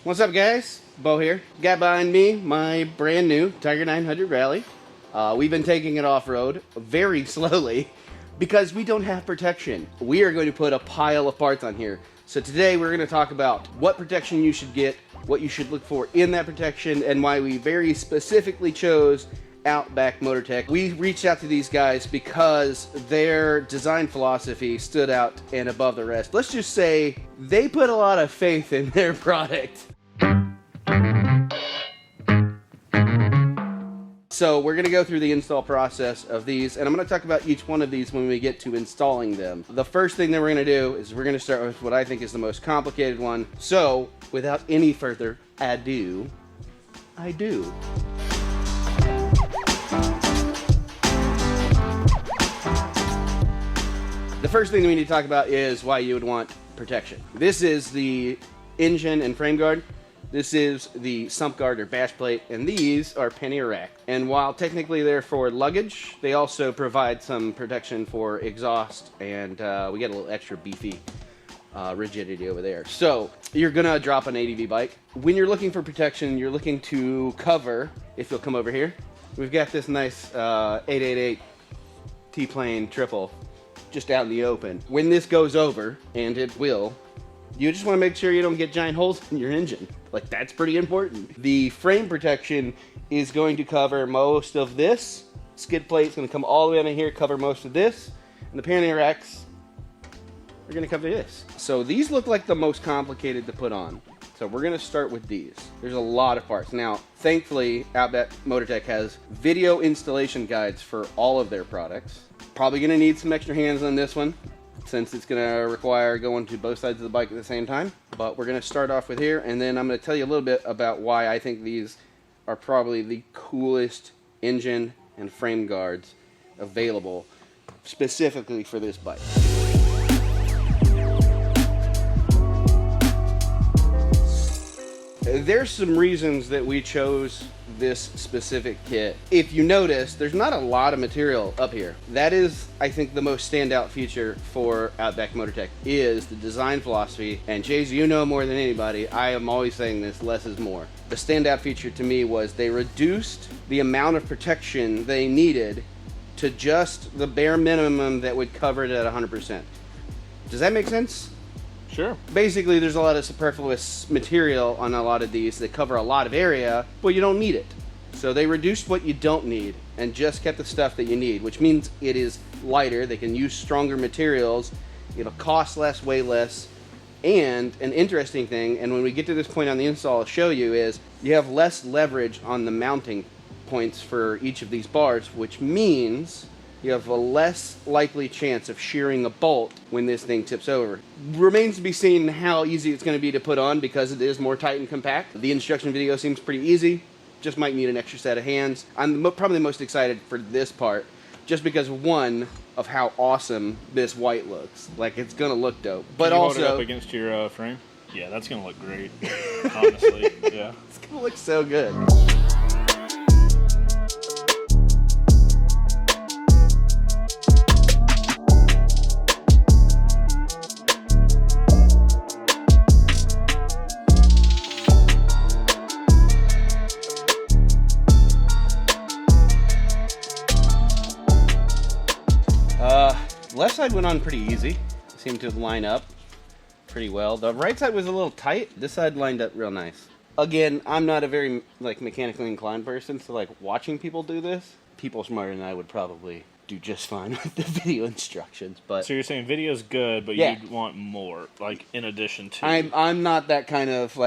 What's up, guys? Beau here. Got behind me my brand new Tiger 900 Rally. We've been taking it off-road very slowly because we don't have protection. We are going to put a pile of parts on here. So today we're going to talk about what protection you should get, what you should look for in that protection, and why we very specifically chose Outback Motortek. We reached out to these guys because their design philosophy stood out and above the rest. Let's just say they put a lot of faith in their product. So we're going to go through the install process of these, and I'm going to talk about each one of these when we get to installing them. The first thing that we're going to do is we're going to start with what I think is the most complicated one. So without any further ado, I do. The first thing we need to talk about is why you would want protection. This is the engine and frame guard. This is the sump guard or bash plate, and these are Pannier rack. And while technically they're for luggage, they also provide some protection for exhaust, and we get a little extra beefy rigidity over there. So you're gonna drop an ADV bike. When you're looking for protection, you're looking to cover, if you'll come over here, we've got this nice 888 T-plane triple just out in the open. When this goes over, and it will, you just want to make sure you don't get giant holes in your engine. Like, that's pretty important. The frame protection is going to cover most of this. Skid plate's going to come all the way under here, cover most of this. And the Pannier racks are going to cover this. So these look like the most complicated to put on. So we're going to start with these. There's a lot of parts. Now, thankfully, Outback Motortek has video installation guides for all of their products. Probably going to need some extra hands on this one, since it's going to require going to both sides of the bike at the same time. But we're going to start off with here, and then I'm going to tell you a little bit about why I think these are probably the coolest engine and frame guards available specifically for this bike. There's some reasons that we chose this specific kit. If you notice, there's not a lot of material up here. That is, I think, the most standout feature for Outback Motortek is the design philosophy. And Chase, you know more than anybody, I am always saying this, less is more. The standout feature to me was they reduced the amount of protection they needed to just the bare minimum that would cover it at 100%. Does that make sense? Sure. Basically, there's a lot of superfluous material on a lot of these that cover a lot of area, but you don't need it. So they reduced what you don't need and just kept the stuff that you need, which means it is lighter. They can use stronger materials. It'll cost less, weigh less. And an interesting thing, and when we get to this point on the install, I'll show you, is you have less leverage on the mounting points for each of these bars, which means you have a less likely chance of shearing a bolt when this thing tips over. Remains to be seen how easy it's going to be to put on because it is more tight and compact. The instruction video seems pretty easy, just might need an extra set of hands. I'm probably most excited for this part just because, one, of how awesome this white looks. Like, it's going to look dope. But Can you also, hold it up against your frame? Yeah, that's going to look great, honestly. Yeah. It's going to look so good. Left side went on pretty easy. Seemed to line up pretty well. The right side was a little tight. This side lined up real nice. Again, I'm not a very mechanically inclined person, so watching people do this, people smarter than I would probably do just fine with the video instructions. But so you're saying video's good, but yeah, you'd want more, in addition to. I'm not that kind of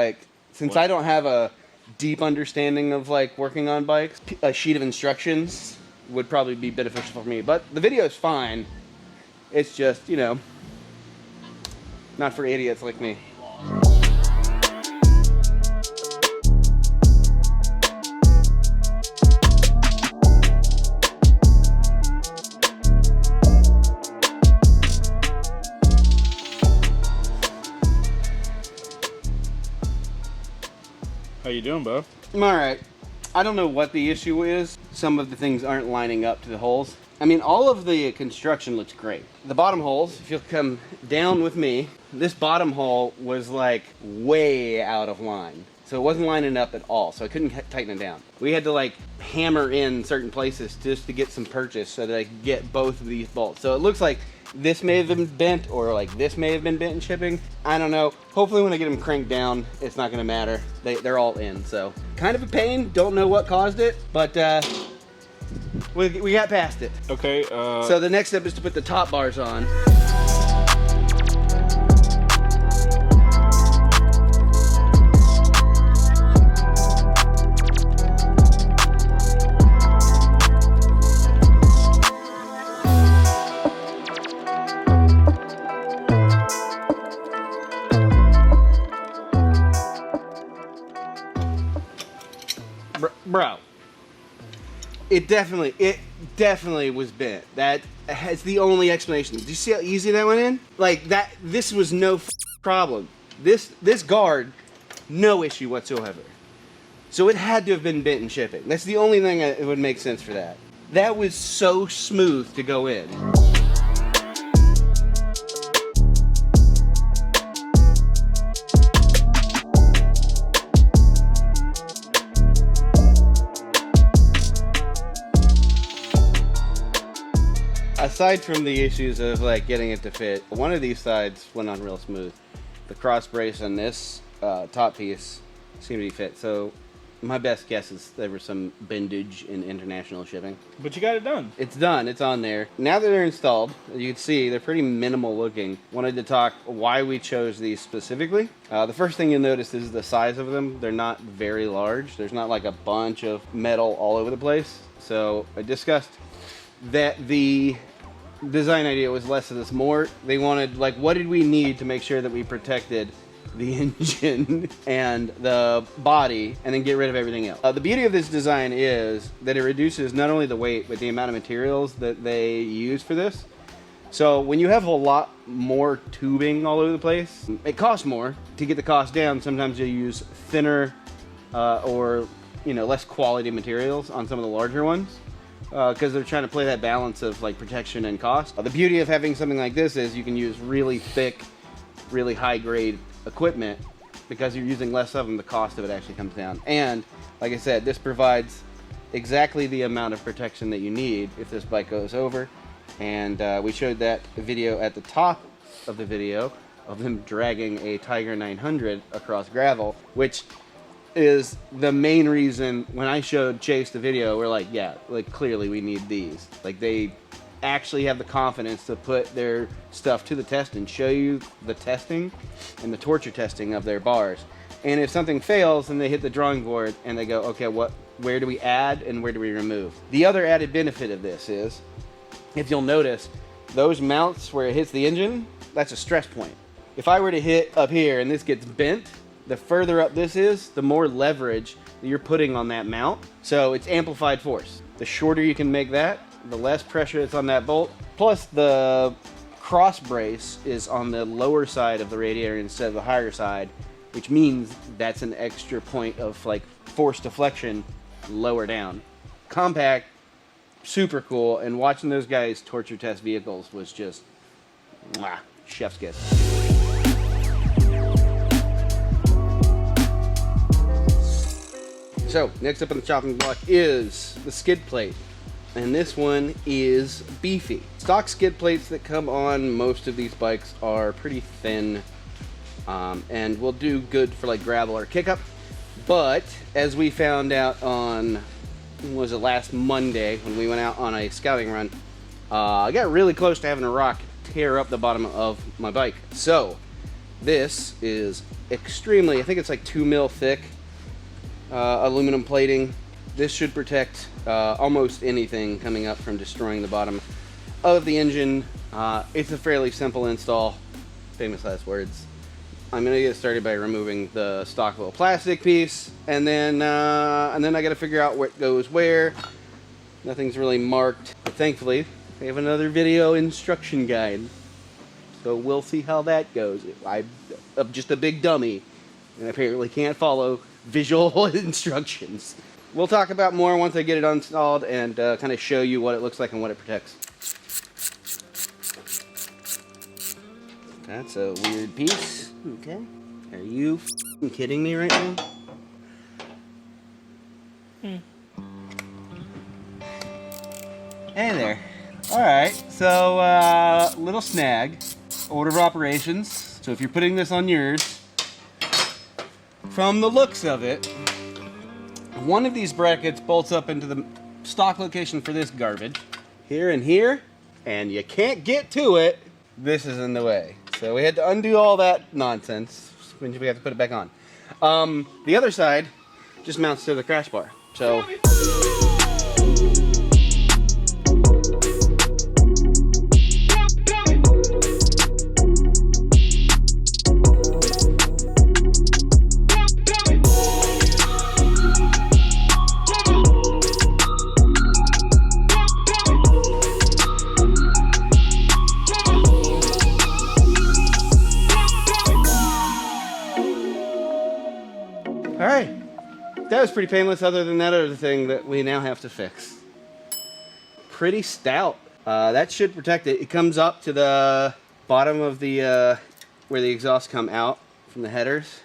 since I don't have a deep understanding of working on bikes, a sheet of instructions would probably be beneficial for me. But the video is fine. It's just, not for idiots like me. How you doing, Beau? I'm alright. I don't know what the issue is. Some of the things aren't lining up to the holes. I mean, all of the construction looks great. The bottom holes, if you'll come down with me, this bottom hole was like way out of line. So it wasn't lining up at all, so I couldn't tighten it down. We had to like hammer in certain places just to get some purchase so that I could get both of these bolts. So it looks like this may have been bent, or like this may have been bent in shipping. I don't know. Hopefully when I get them cranked down, it's not gonna matter. They're all in, so. Kind of a pain, don't know what caused it, but we got past it. Okay. So the next step is to put the top bars on. Bro, it definitely was bent. That is the only explanation. Do you see how easy that went in? Like that, this was no problem. This guard, no issue whatsoever. So it had to have been bent in shipping. That's the only thing that would make sense for that. That was so smooth to go in. Aside from the issues of like getting it to fit, one of these sides went on real smooth. The cross brace on this top piece seemed to be fit. So my best guess is there was some bendage in international shipping. But you got it done. It's done. It's on there. Now that they're installed, as you can see, they're pretty minimal looking. Wanted to talk why we chose these specifically. The first thing you'll notice is the size of them. They're not very large. There's not like a bunch of metal all over the place. So I discussed that the design idea was less of this, more. They wanted, like, what did we need to make sure that we protected the engine and the body and then get rid of everything else. The beauty of this design is that it reduces not only the weight, but the amount of materials that they use for this. So when you have a lot more tubing all over the place, it costs more. To get the cost down, sometimes you use thinner or less quality materials on some of the larger ones. Because they're trying to play that balance of like protection and cost. The beauty of having something like this is you can use really thick, really high grade equipment. Because you're using less of them, the cost of it actually comes down. And like I said, this provides exactly the amount of protection that you need if this bike goes over. And we showed that video at the top of the video of them dragging a Tiger 900 across gravel, which is the main reason when I showed Chase the video, we're like, yeah, like clearly we need these. Like they actually have the confidence to put their stuff to the test and show you the testing and the torture testing of their bars. And if something fails, then they hit the drawing board and they go, okay, where do we add and where do we remove? The other added benefit of this is, if you'll notice, those mounts where it hits the engine, that's a stress point. If I were to hit up here and this gets bent, the further up this is, the more leverage that you're putting on that mount. So it's amplified force. The shorter you can make that, the less pressure it's on that bolt. Plus the cross brace is on the lower side of the radiator instead of the higher side, which means that's an extra point of like force deflection lower down. Compact, super cool, and watching those guys torture test vehicles was just chef's kiss. So, next up on the chopping block is the skid plate. And this one is beefy. Stock skid plates that come on most of these bikes are pretty thin and will do good for like gravel or kick up. But as we found out on, was it last Monday when we went out on a scouting run, I got really close to having a rock tear up the bottom of my bike. So this is extremely, I think it's like 2 mil thick aluminum plating. This should protect almost anything coming up from destroying the bottom of the engine. It's a fairly simple install. Famous last words. I'm gonna get started by removing the stock little plastic piece, and then I gotta figure out what goes where. Nothing's really marked, but thankfully we have another video instruction guide, so we'll see how that goes. I'm just a big dummy and apparently can't follow visual instructions. we'll talk about more once I get it installed and kind of show you what it looks like and what it protects. That's a weird piece. Okay. Are you kidding me right now? Hey there. Alright, so little snag. Order of operations. So if you're putting this on yours, from the looks of it, one of these brackets bolts up into the stock location for this garbage. Here and here, and you can't get to it. This is in the way. So we had to undo all that nonsense when we have to put it back on. The other side just mounts to the crash bar. So alright, that was pretty painless other than that other thing that we now have to fix. Pretty stout. That should protect it. It comes up to the bottom of the, where the exhausts come out from the headers,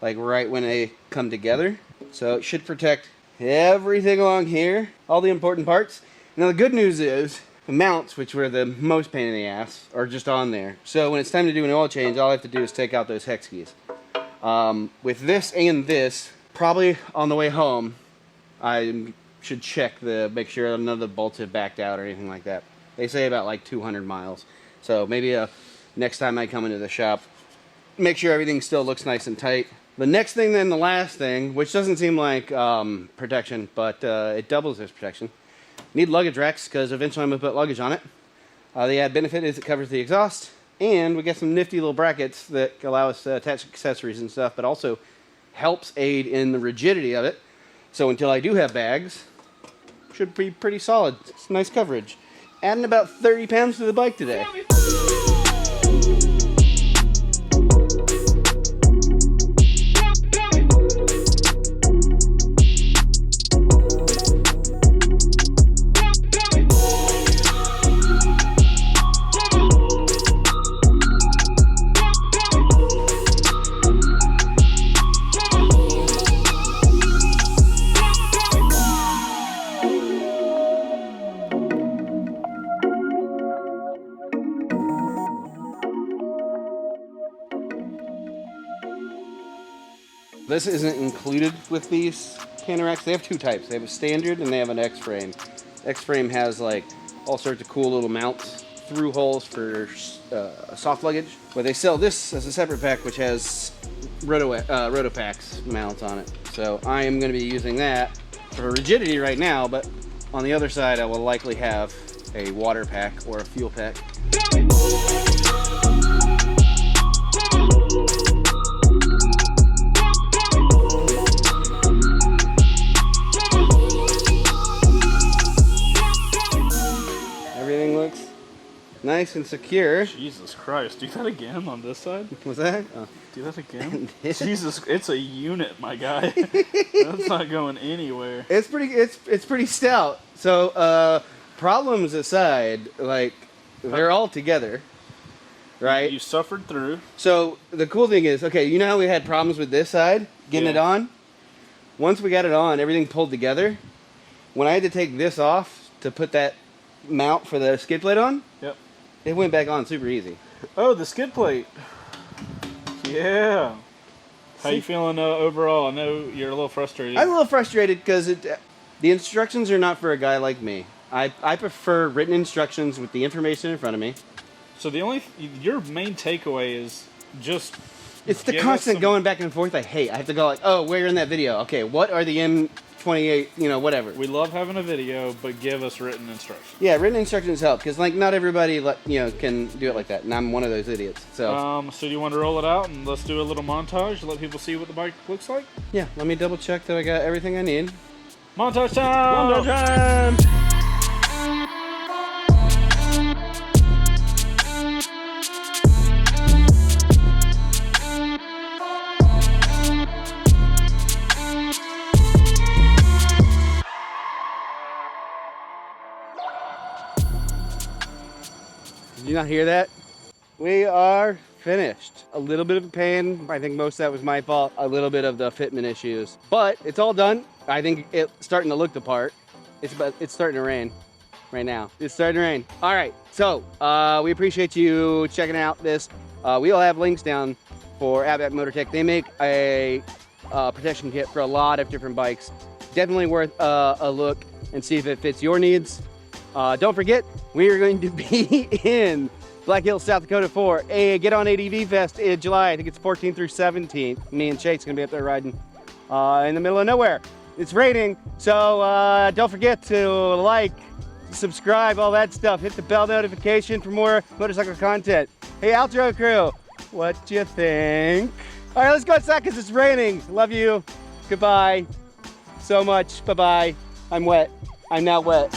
like right when they come together. So it should protect everything along here, all the important parts. Now the good news is, the mounts, which were the most pain in the ass, are just on there. So when it's time to do an oil change, all I have to do is take out those hex keys. With this and this, probably on the way home, I should check make sure none of the bolts have backed out or anything like that. They say about like 200 miles. So maybe next time I come into the shop, make sure everything still looks nice and tight. The next thing, then the last thing, which doesn't seem like protection, but it doubles as protection. Need luggage racks because eventually I'm going to put luggage on it. The added benefit is it covers the exhaust. And we get some nifty little brackets that allow us to attach accessories and stuff, but also helps aid in the rigidity of it. So until I do have bags, should be pretty solid. It's nice coverage. Adding about 30 pounds to the bike today. This isn't included with these Pannier racks. They have two types. They have a standard and they have an X-frame. X-frame has like all sorts of cool little mounts, through holes for soft luggage. But they sell this as a separate pack, which has Rotopax mounts on it. So I am going to be using that for rigidity right now, but on the other side I will likely have a water pack or a fuel pack. Everything looks nice and secure. Jesus Christ, do that again on this side? What's that? Oh. Do that again? Jesus, it's a unit, my guy. That's not going anywhere. It's pretty stout. So problems aside, like they're all together, right? You suffered through. So the cool thing is, okay, you know how we had problems with this side getting it on? Once we got it on, everything pulled together. When I had to take this off to put that mount for the skid plate on, yep, it went back on super easy. Oh, the skid plate. Yeah. How you feeling overall? I know you're a little frustrated. I'm a little frustrated because the instructions are not for a guy like me. I prefer written instructions with the information in front of me. So your main takeaway is just... It's the constant going back and forth I hate. I have to go like, oh, where in that video? Okay, what are the M28, whatever. We love having a video, but give us written instructions. Yeah, written instructions help, because like not everybody can do it like that, and I'm one of those idiots. So so do you want to roll it out, and let's do a little montage, let people see what the bike looks like? Yeah, let me double check that I got everything I need. Montage time! Montage time! you not hear that? We are finished. A little bit of a pain. I think most of that was my fault. A little bit of the fitment issues, but it's all done. I think it's starting to look the part. It's starting to rain right now. It's starting to rain. All right, so we appreciate you checking out this. We'll have links down for Outback Motortek. They make a protection kit for a lot of different bikes. Definitely worth a look and see if it fits your needs. Don't forget, we are going to be in Black Hills, South Dakota for a Get On ADV Fest in July. I think it's 14th through 17th. Me and Chase are going to be up there riding in the middle of nowhere. It's raining, so don't forget to like, subscribe, all that stuff. Hit the bell notification for more motorcycle content. Hey, outro crew, what do you think? All right, let's go outside because it's raining. Love you. Goodbye. So much. Bye-bye. I'm wet. I'm now wet.